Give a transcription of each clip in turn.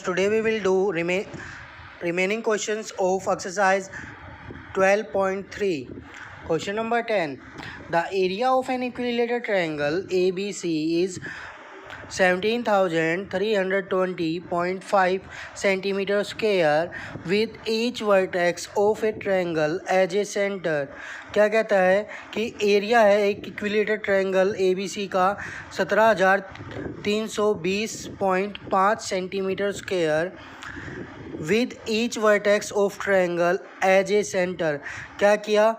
Today we will do remaining questions of exercise 12.3. Question number 10. The area of an equilateral triangle ABC is 17,320.5 centimeter square with each vertex of a triangle as a center. क्या कहता है कि area है एक equilateral triangle ABC का 17,320.5 centimetre square with each vertex of triangle as a centre. क्या किया,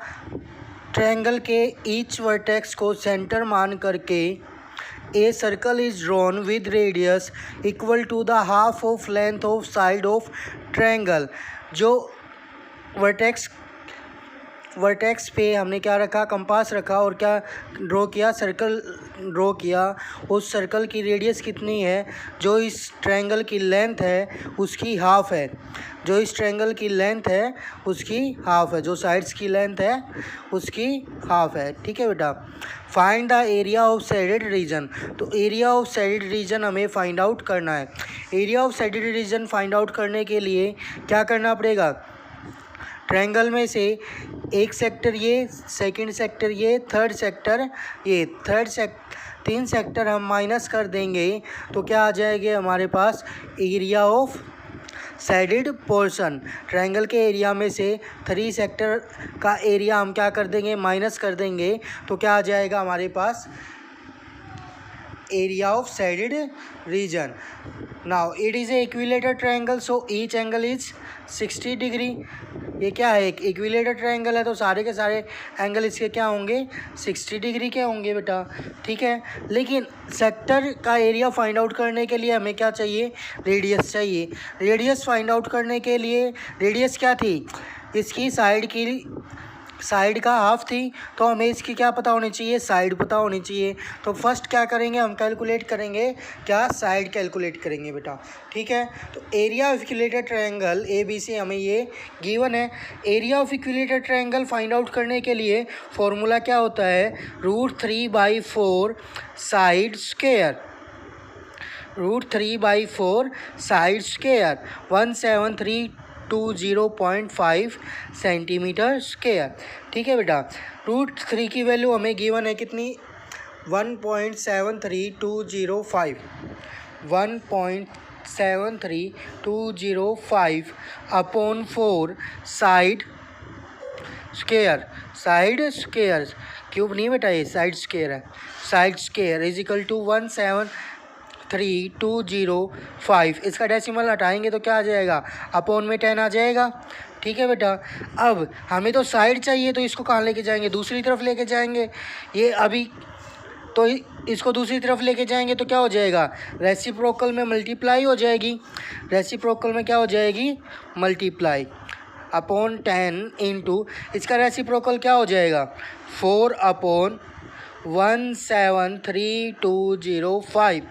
triangle के ईच वर्टेक्स को सेंटर मान करके a circle is drawn with radius equal to the half of length of side of triangle. जो vertex पे हमने क्या रखा, कंपास रखा और क्या ड्रॉ किया, सर्कल ड्रॉ किया. उस सर्कल की रेडियस कितनी है, जो इस ट्रायंगल की लेंथ है उसकी हाफ है. जो इस ट्रायंगल की लेंथ है उसकी हाफ है, जो साइड्स की लेंथ है उसकी हाफ है. ठीक है बेटा. Find the area of shaded reason. तो एरिया ऑफ शेडेड रीजन हमें फाइंड आउट करना है. Area of shaded reason find out करने के लिए क्या करना पड़ेगा, ट्रायंगल में से एक सेक्टर ये, सेकंड सेक्टर ये, थर्ड सेक्टर ये, तीन सेक्टर हम माइनस कर देंगे तो क्या आ जाएगा हमारे पास, area of shaded portion. Triangle के एरिया में से 3 सेक्टर का एरिया हम क्या कर देंगे, माइनस कर देंगे तो क्या आ जाएगा हमारे पास, area of shaded region. Now it is a equilateral triangle so each angle is 60 degree. ये क्या है, एक इक्विलेटर ट्रायंगल है तो सारे के सारे एंगल इसके क्या होंगे, 60 डिग्री के होंगे बेटा. ठीक है. लेकिन सेक्टर का एरिया फाइंड आउट करने के लिए हमें क्या चाहिए, रेडियस चाहिए. रेडियस फाइंड आउट करने के लिए रेडियस क्या थी, इसकी साइड का हाफ थी, तो हमें इसकी क्या पता होनी चाहिए, साइड पता होनी चाहिए. तो फर्स्ट क्या करेंगे, हम कैलकुलेट करेंगे, क्या, साइड कैलकुलेट करेंगे बेटा. ठीक है. तो area of equilateral triangle ABC हमें ये गिवन है. Area of equilateral triangle find out करने के लिए फॉर्मूला क्या होता है, √3/4 side square. √3/4 side square 17,320.5 centimetre square. ठीक है बेटा. √3 की वैल्यू हमें गिवन है कितनी, 1.73205. 1.73205 upon 4 side square. Side square cube नहीं बेटा, ये साइड स्क्वायर है. Side square is equal to 1.73205. इसका डेसिमल हटाएंगे तो क्या आ जाएगा, अपॉन में 10 आ जाएगा. ठीक है बेटा. अब हमें तो साइड चाहिए तो इसको कहाँ लेके जाएंगे, दूसरी तरफ लेके जाएंगे. ये अभी तो इसको दूसरी तरफ लेके जाएंगे तो क्या हो जाएगा, रेसिप्रोकल में मल्टीप्लाई हो जाएगी. रेसिप्रोकल में क्या हो जाएगी, मल्टीप्लाई अपॉन 10 इंटू इसका रेसिप्रोकल क्या हो जाएगा, 4/173,205.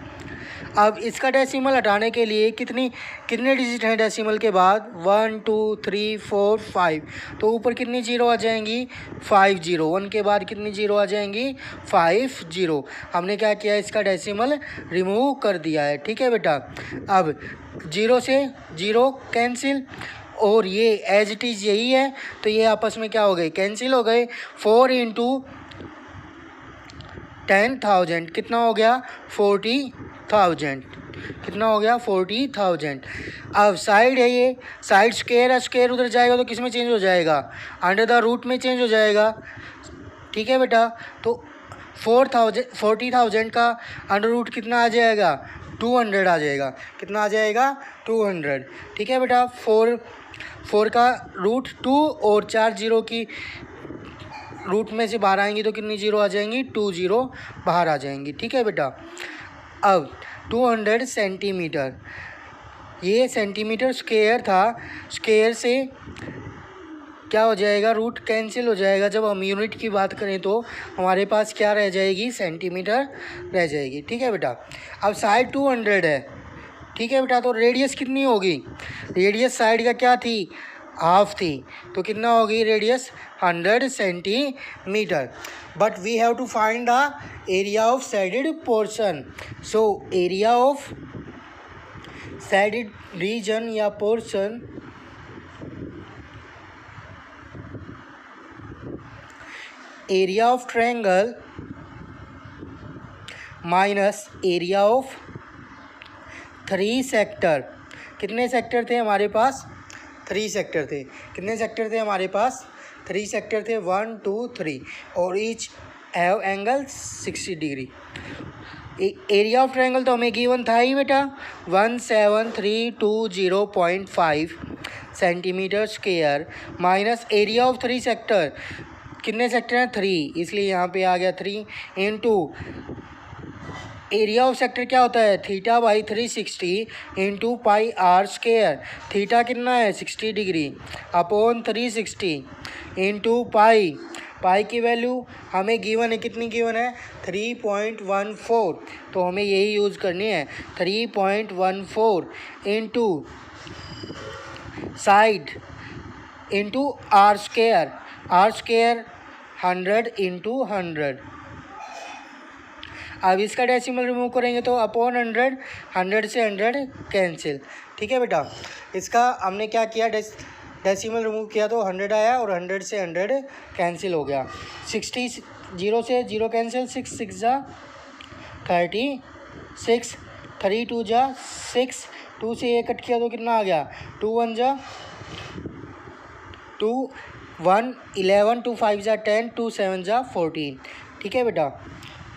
अब इसका डेसिमल हटाने के लिए कितने डिजिट हैं डेसिमल के बाद, 1 2 3 4 5. तो ऊपर कितनी जीरो आ जाएंगी, 5 जीरो. 1 के बाद कितनी जीरो आ जाएंगी, 5 जीरो. हमने क्या किया, इसका डेसिमल रिमूव कर दिया है. ठीक है बेटा. अब जीरो से जीरो कैंसिल और ये एज इट इज़ यही है तो ये आपस में क्या हो गए, कैंसिल हो गए. 4 × 10,000 कितना हो गया, 40,000. कितना हो गया, 40,000. अब साइड है, ये साइड स्क्वायर है, स्क्वायर उधर जाएगा तो किस में चेंज हो जाएगा, अंडर द रूट में चेंज हो जाएगा. ठीक है बेटा. तो 40,000 का अंडर रूट कितना आ जाएगा, 200 आ जाएगा. कितना आ जाएगा, 200. ठीक है बेटा. 4 का रूट 2 और 4 जीरो की रूट में से बाहर आएंगी तो कितनी जीरो आ जाएंगी, 2 जीरो बाहर आ जाएंगी. ठीक है बेटा. अब 200 सेंटीमीटर, ये सेंटीमीटर स्क्वायर था, स्क्वायर से क्या हो जाएगा, रूट कैंसिल हो जाएगा. जब हम यूनिट की बात करें तो हमारे पास क्या रह जाएगी, सेंटीमीटर रह जाएगी. ठीक है बेटा. अब साइड 200 है. ठीक है बेटा. तो रेडियस कितनी होगी, रेडियस साइड का क्या थी, हाफ थी, तो कितना होगी radius, 100 centimetre. But we have to find the area of shaded portion. So area of shaded region या portion area of triangle minus area of 3 sector. कितने सेक्टर थे हमारे पास? 3 सेक्टर थे। कितने सेक्टर थे हमारे पास? 3 सेक्टर थे, 1 2 3, और each have angle 60 degree. Area of triangle तो हमें गिवन था ही बेटा, 17320.5 centimetre square minus area of 3 sector. कितने सेक्टर हैं? 3, इसलिए यहाँ पे आ गया 3 इंटू एरिया ऑफ सेक्टर क्या होता है? Theta by 360 into pi r square. Theta कितना है? 60 degree upon 360 into pi. Pi की वैल्यू हमें गिवन है, कितनी गिवन है? 3.14, तो हमें यही यूज़ करनी है। 3.14 into side into r square. R square 100 into 100। अब इसका डेसिमल रिमूव करेंगे तो अपॉन 100, 100 से 100 कैंसिल। ठीक है बेटा, इसका हमने क्या किया, डेसिमल रिमूव किया तो 100 आया और 100 से 100 कैंसिल हो गया। 60 0 से 0 कैंसिल, 6 6 जा 36, 3 2 जा 6, 2 से 1 कट किया तो कितना आ गया? 2 1 जा 2 1 11, 2 5 जा 10, 2 7 जा 14। ठीक है बेटा,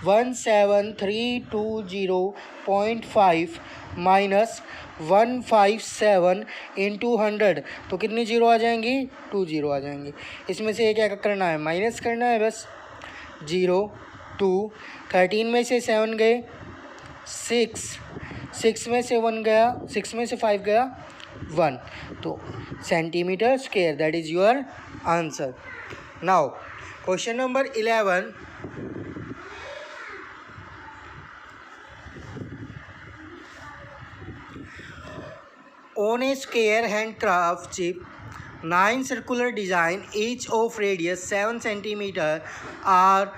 17320.5 माइनस 157 इंटू 100, तो कितनी जीरो आ जाएंगी? 2 जीरो आ जाएंगी। इसमें से क्या करना है? माइनस करना है बस। 0 2, 13 में से 7 गए 6, 6 में से 1 गया, 6 में से 5 गया 1, तो centimetre square, that is your answer. Now question number 11। On a square handcraft chip, 9 circular design, each of radius 7 cm are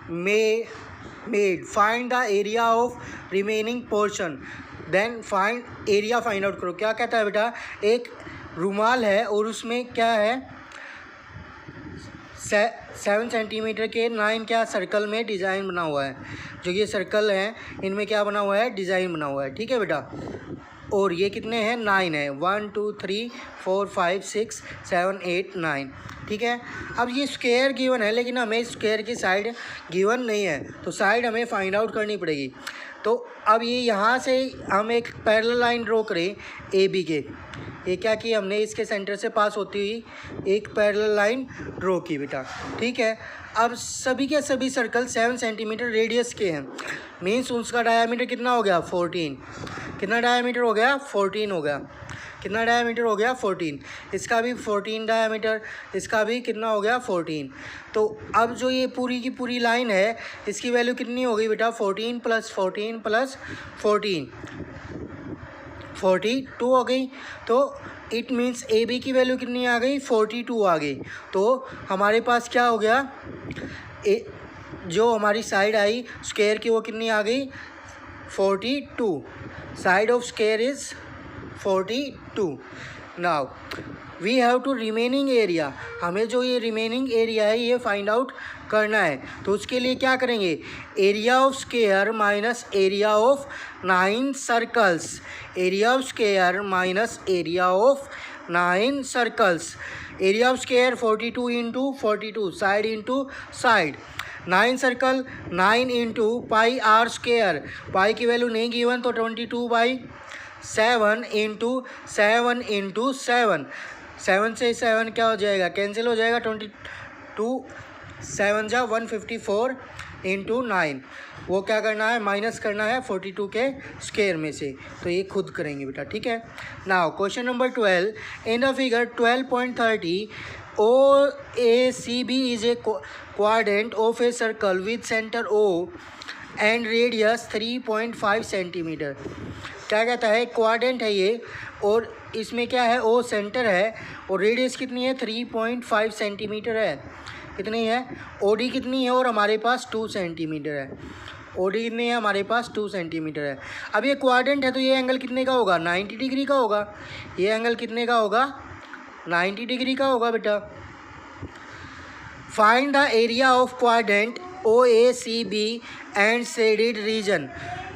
made. Find the area of remaining portion. Then find area, find out करो। क्या कहता है बेटा? एक रुमाल है और उसमें क्या है? 7 सेंटीमीटर के 9 क्या सर्कल में डिज़ाइन बना हुआ है। जो ये सर्कल हैं इनमें क्या बना हुआ है? डिज़ाइन बना हुआ है। ठीक है बेटा, और ये कितने हैं? 9 है। 1 2 3 4 5 6 7 8 9। ठीक है, अब ये स्क्वायर गिवन है लेकिन हमें स्क्वायर की साइड गिवन नहीं है, तो साइड हमें फाइंड आउट करनी पड़ेगी। तो अब ये यहाँ से हम एक पैरेलल लाइन ड्रॉ करें ए बी के। ये क्या किया हमने? इसके सेंटर से पास होती हुई एक पैरेलल लाइन ड्रॉ की बेटा। ठीक है, अब सभी के सभी सर्कल 7 सेंटीमीटर रेडियस के हैं, मीन्स उसका डायामीटर कितना हो गया? 14। कितना डायामीटर हो गया? 14 हो गया। कितना डायामीटर हो गया? 14। इसका भी 14 डायामीटर, इसका भी कितना हो गया? 14। तो अब जो ये पूरी की पूरी लाइन है इसकी वैल्यू कितनी हो गई बेटा? 14 + 14 + 14 42 हो गई। तो इट मीन्स ए बी की वैल्यू कितनी आ गई? 42 आ गई। तो हमारे पास क्या हो गया? जो हमारी साइड आई स्क्वायर की वो कितनी आ गई? 42। Side of square is 42। Now we have to remaining area. हमें जो ये रिमेनिंग एरिया है ये फाइंड आउट करना है, तो उसके लिए क्या करेंगे? Area of square minus area of 9 circles. Area of square minus area of 9 circles. Area of square 42 into 42, side into side. 9 circle 9 into pi r square. Pi की वैल्यू नहीं गिवन तो 22/7 इंटू 7 इंटू 7। 7 से 7 क्या हो जाएगा? Cancel हो जाएगा। 22 7 जा 154 इंटू 9। वो क्या करना है? माइनस करना है 42 के स्क्वायर में से, तो ये खुद करेंगे बेटा। ठीक है, now question number 12। In the figure 12.30 OACB is a quadrant of a circle with center O and radius 3.5 centimetre. क्या कहता है? क्वाड्रेंट है ये और इसमें क्या है? O सेंटर है और रेडियस कितनी है? 3.5 सेंटीमीटर है। कितनी है? OD कितनी है? और हमारे पास 2 सेंटीमीटर है। ओ डी कितनी है हमारे पास 2 सेंटीमीटर है। अब ये क्वाड्रेंट है तो ये एंगल कितने का होगा 90 डिग्री का होगा। ये एंगल कितने का होगा 90 डिग्री का होगा बेटा। Find the area of quadrant O A C B and shaded region.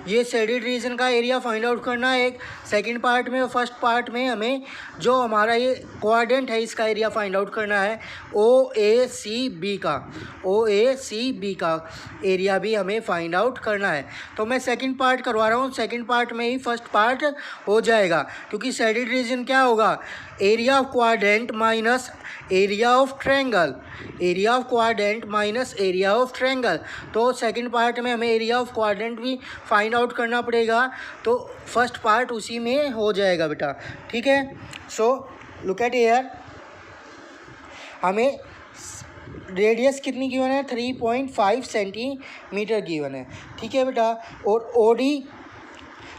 ये शेडेड रीजन का एरिया फाइंड आउट करना है। एक सेकंड पार्ट में और फर्स्ट पार्ट में हमें जो हमारा ये क्वाड्रेंट है इसका एरिया फाइंड आउट करना है ओ ए सी बी का। ओ ए सी बी का एरिया भी हमें फाइंड आउट करना है। तो मैं सेकंड पार्ट करवा रहा हूँ, सेकंड पार्ट में ही फर्स्ट पार्ट हो जाएगा, क्योंकि शेडेड रीजन क्या होगा area of quadrant minus area of triangle. Area of quadrant minus area of triangle. तो सेकंड पार्ट में हमें एरिया ऑफ क्वाड्रेंट भी फाइंड आउट करना पड़ेगा, तो फर्स्ट पार्ट उसी में हो जाएगा बेटा। ठीक है, सो लुक एट हियर, हमें रेडियस कितनी गिवन है 3.5 सेंटीमीटर गिवन है। ठीक है बेटा, और ओडी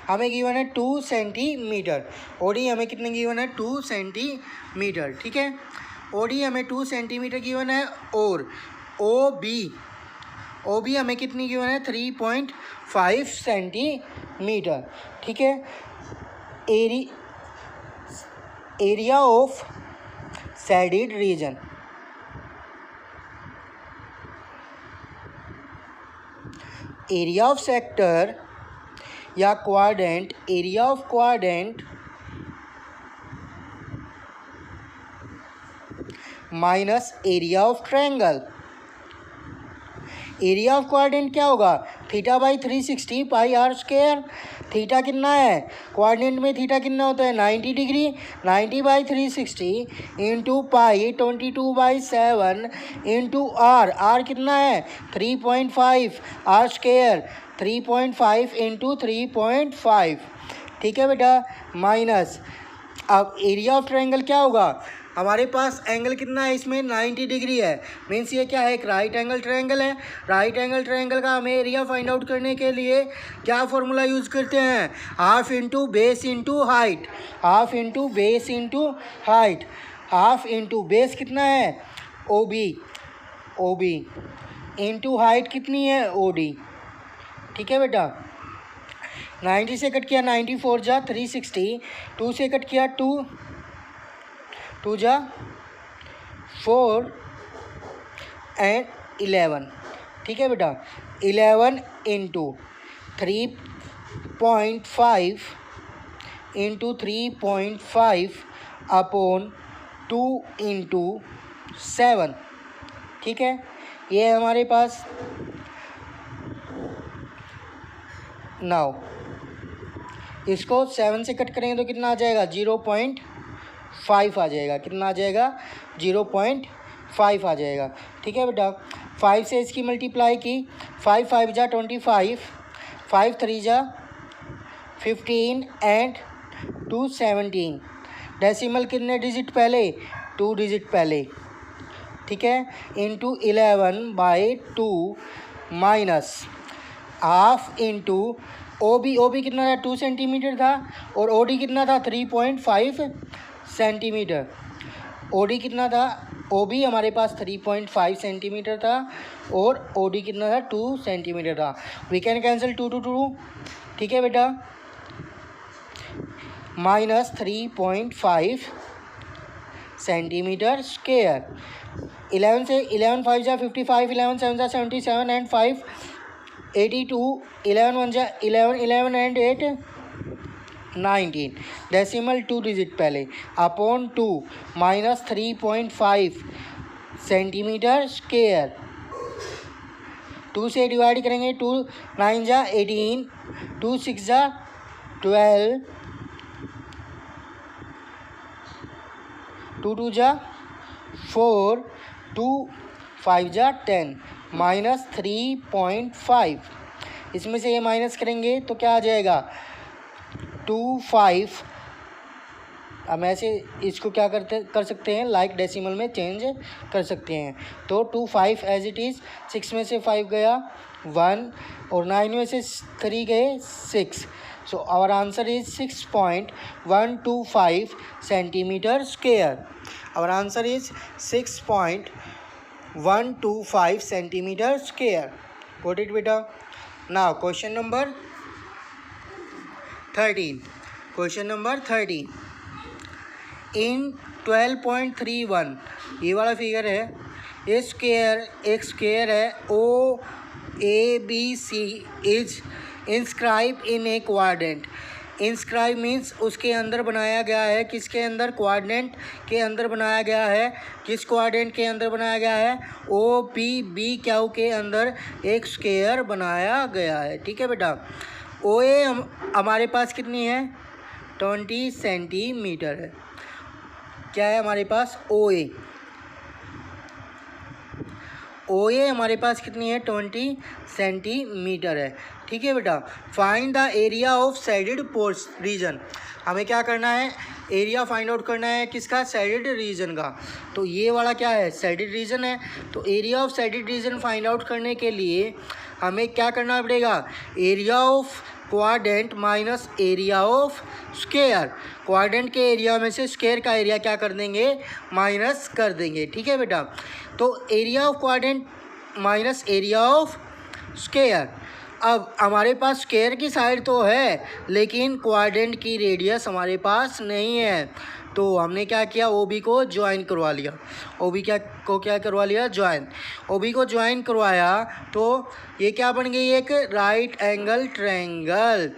हमें गिवन है 2 सेंटीमीटर। ओडी हमें कितने गिवन है 2 सेंटीमीटर। ठीक है, ओडी हमें 2 सेंटीमीटर गिवन है और ओ बी हमें कितनी गिवन है 3.5 सेंटीमीटर। ठीक है, area of shaded region, area of sector या quadrant, area of quadrant minus area of triangle. Area of quadrant क्या होगा theta by 360 pi r square. Theta कितना है क्वाड्रेंट में, थीटा कितना होता है 90 degree. 90 by 360 into pi 22/7 into r. R कितना है 3.5 आर स्क्वायर 3.5 इंटू 3.5। ठीक है बेटा, माइनस अब एरिया ऑफ ट्रायंगल क्या होगा हमारे पास एंगल कितना है इसमें 90 डिग्री है, मीन्स ये क्या है एक राइट एंगल ट्रायंगल है। राइट एंगल ट्रायंगल का हमें एरिया फाइंड आउट करने के लिए क्या फॉर्मूला यूज़ करते हैं half into base into height. Half into base into height. Half into base कितना है ओ बी इंटू हाइट कितनी है ओ डी। ठीक है बेटा, 90 से कट किया 94 जा 360, 2 से कट किया 2 जा 4 एंड 11। ठीक है बेटा, 11 इंटू 3.5 इंटू 3.5 अपॉन 2 इंटू 7। ठीक है, ये है हमारे पास। नाउ इसको 7 से कट करेंगे तो कितना आ जाएगा 0.5 आ जाएगा। कितना आ जाएगा 0.5 आ जाएगा। ठीक है बेटा, 5 से इसकी मल्टीप्लाई की 5 5 जा 25, 5 3 जा 15 एंड 2 17। डेसिमल कितने डिजिट पहले 2 डिजिट पहले। ठीक है, into 11/2 minus half into O B कितना था 2 सेंटीमीटर था और ओ डी कितना था 3.5 सेंटीमीटर। ओ डी कितना था ओ बी हमारे पास 3.5 सेंटीमीटर था और ओ डी कितना था 2 सेंटीमीटर था। We can cancel 2 to 2। ठीक है बेटा, माइनस 3.5 सेंटीमीटर स्क्वायर। 11 से 11 5 जा 55, 11 7 जा 77 एंड 5 82, 11 1 जा 11, 11 एंड 8 19। डेसिमल 2 डिजिट पहले अपॉन 2 माइनस 3.5 सेंटीमीटर स्क्वायर। 2 से डिवाइड करेंगे 2 9 जा 18, 2 6 जा 12, 2 2 जा 4, 2 5 जा 10 माइनस 3.5। इसमें से ये माइनस करेंगे तो क्या आ जाएगा 25। हम ऐसे इसको क्या कर सकते हैं लाइक डेसिमल में चेंज कर सकते हैं। तो 25 एज इट इज़। 6 में से 5 गया 1 और 9 में से 3 गए 6। So our answer is 6.125 centimetre square. Our answer is 6.125 centimetre square. Got it बेटा। Now question number 13. Question number 13. In 12.31 ये वाला फिगर है, एक स्क्वायर है O A B C is inscribe in a quadrant. Inscribe means उसके अंदर बनाया गया है. किसके अंदर? क्वाड्रेंट के अंदर बनाया गया है. किस क्वाड्रेंट के अंदर बनाया गया है? ओ पी बी क्यू के अंदर एक स्क्वायर बनाया गया है. ठीक है बेटा. ओ ए हमारे पास कितनी है? 20 सेंटीमीटर है. क्या है हमारे पास? ओ ए हमारे पास कितनी है? 20 सेंटीमीटर है. ठीक है बेटा. Find the area of shaded pores region. हमें क्या करना है? एरिया फाइंड आउट करना है. किसका? साइडेड रीजन का. तो ये वाला क्या है? साइडेड रीजन है. तो area of shaded region find out करने के लिए हमें क्या करना पड़ेगा? Area of quadrant minus area of square. Quadrant के एरिया में से स्क्वायर का एरिया क्या कर देंगे? माइनस कर देंगे. ठीक है बेटा. तो area of quadrant minus area of square. अब हमारे पास स्क्वायर की साइड तो है लेकिन क्वाड्रेंट की रेडियस हमारे पास नहीं है. तो हमने क्या किया? ओ बी को ज्वाइन करवा लिया. ओ बी क्या करवा लिया? ज्वाइन. ओ बी को ज्वाइन करवाया तो ये क्या बन गई? एक right angle triangle.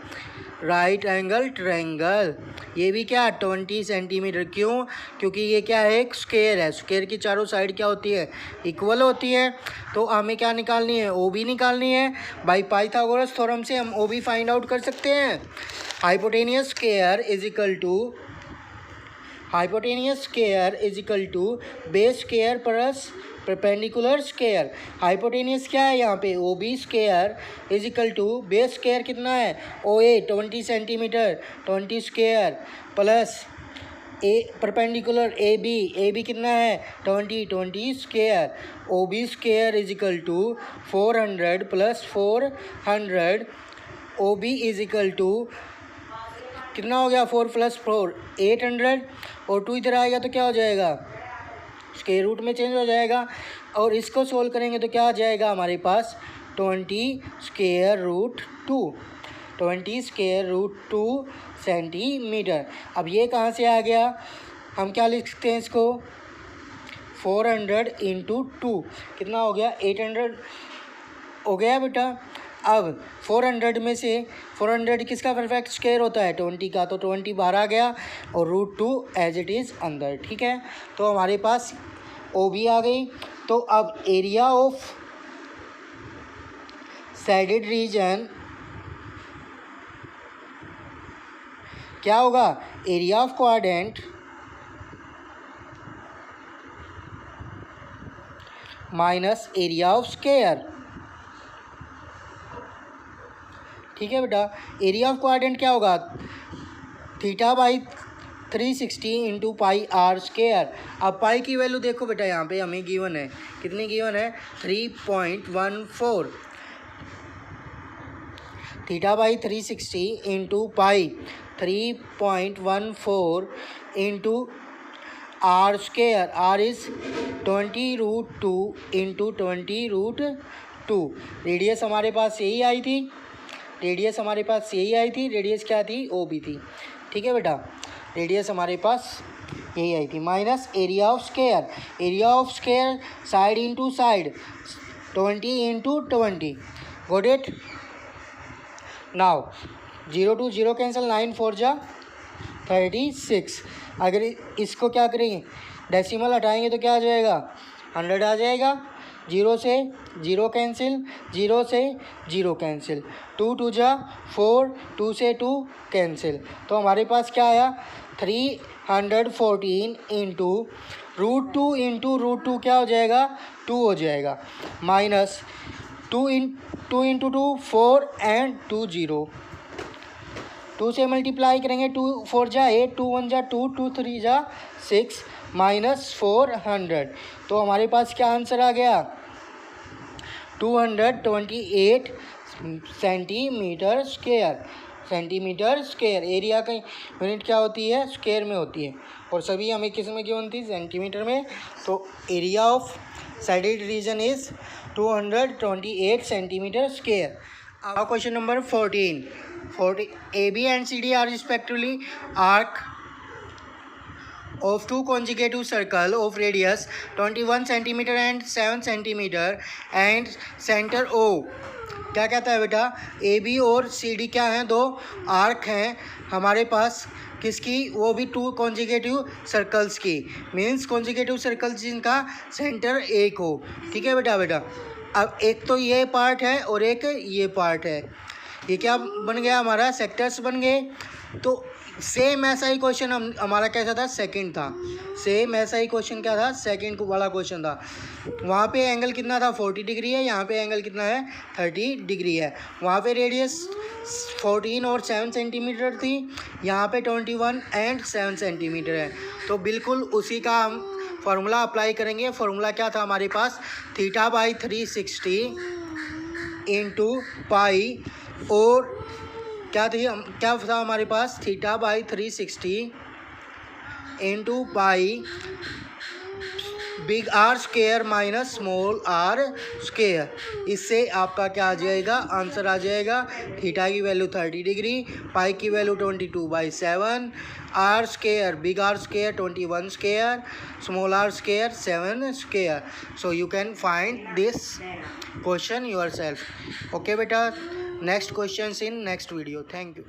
Right angle triangle. ये भी क्या? 20 सेंटीमीटर. क्यों? क्योंकि ये क्या है? एक स्क्वायर है. स्क्वायर की चारों साइड क्या होती है? इक्वल होती है. तो हमें क्या निकालनी है? ओ बी निकालनी है. बाई पाइथागोरस थ्योरम से हम ओ बी फाइंड आउट कर सकते हैं. Hypotenuse square is equal to base square plus perpendicular square. Hypotenuse क्या है यहाँ पे? O B square is equal to base square कितना है? O A 20 centimetre 20 square plus a perpendicular A B कितना है? 20 square. O B square is equal to 400 plus 400. O B is equal to कितना हो गया? 4 प्लस 4 800 और 2 इधर आएगा तो क्या हो जाएगा? स्क्वायर रूट में चेंज हो जाएगा. और इसको सोल्व करेंगे तो क्या आ जाएगा हमारे पास? 20 स्क्वायर रूट 2 सेंटीमीटर. अब ये कहाँ से आ गया? हम क्या लिख सकते हैं इसको? 400 इंटू 2 कितना हो गया? 800 हो गया बेटा. अब 400 में से 400 किसका परफेक्ट स्क्वायर होता है? 20 का. तो 20 बाहर आ गया और रूट 2 एज इट इज़ अंदर. ठीक है. तो हमारे पास ओ बी आ गई. तो अब एरिया ऑफ साइडेड रीजन क्या होगा? Area of quadrant minus area of square. ठीक है बेटा. एरिया ऑफ क्वाड्रेंट क्या होगा? Theta by 360 into pi r square. अब पाई की वैल्यू देखो बेटा, यहाँ पे हमें गिवन है. कितनी गिवन है? 3.14. Theta by 360 into pi 3.14 into r square. R is 20√2 into 20√2. Radius हमारे पास यही आई थी. रेडियस क्या थी? ओ बी थी. ठीक है बेटा. रेडियस हमारे पास यही आई थी. Minus area of square. Area of square side into side 20 into 20. Got it. Now 0 to 0 cancel. 9 4 जा 36. अगर इसको क्या करेंगे? डेसिमल हटाएंगे तो क्या आ जाएगा? 100 आ जाएगा. 0 से 0 कैंसिल. 0 से 0 कैंसिल. 2 2 जा 4. 2 से 2 कैंसिल. तो हमारे पास क्या आया? 314 इंटू √2 क्या हो जाएगा? 2 हो जाएगा. Minus 2 into 2 4 and 2 0. 2 से मल्टीप्लाई करेंगे. 2 4 जा 8. 2 1 जा 2. 2 3 जा 6 माइनस 400. तो हमारे पास क्या आंसर आ गया? 228 सेंटीमीटर स्क्वायर. एरिया की यूनिट क्या होती है? स्क्वायर में होती है. और सभी हमें किस में गिवन थी? सेंटीमीटर में. तो area of shaded region is 228 centimetre square. Our question number 14. AB and CD are respectively arc of two consecutive circle of radius 21 centimeter and 7 centimeter and center O. क्या कहता है बेटा, ए बी और C D क्या हैं, दो arc हैं हमारे पास, किसकी, वो भी टू कॉन्जिकेटिव सर्कल्स की, मीन्स कॉन्जिकेटिव सर्कल्स जिनका सेंटर एक हो। ठीक है बेटा। अब एक तो ये पार्ट है और एक ये पार्ट है, ये क्या बन गया हमारा, सेक्टर्स बन गए। तो सेम ऐसा ही क्वेश्चन हमारा कैसा था, सेकंड था, सेम ऐसा ही क्वेश्चन क्या था, सेकंड वाला क्वेश्चन था। वहाँ पे एंगल कितना था, 40 डिग्री है, यहाँ पे एंगल कितना है, 30 डिग्री है। वहाँ पे रेडियस 14 और 7 सेंटीमीटर थी, यहाँ पे 21 एंड 7 सेंटीमीटर है। तो बिल्कुल उसी का हम फार्मूला अप्लाई करेंगे। फार्मूला क्या था हमारे पास, θ/360 इंटू पाई, और क्या था हमारे पास, θ/360 into pi big r square minus small r square. इससे आपका क्या आ जाएगा, आंसर आ जाएगा, थीटा की वैल्यू 30 डिग्री, पाई की value 22/7, r square big r square 21 square, small r square 7 square. So you can find this question yourself. Okay बेटा, next question in next video. Thank you.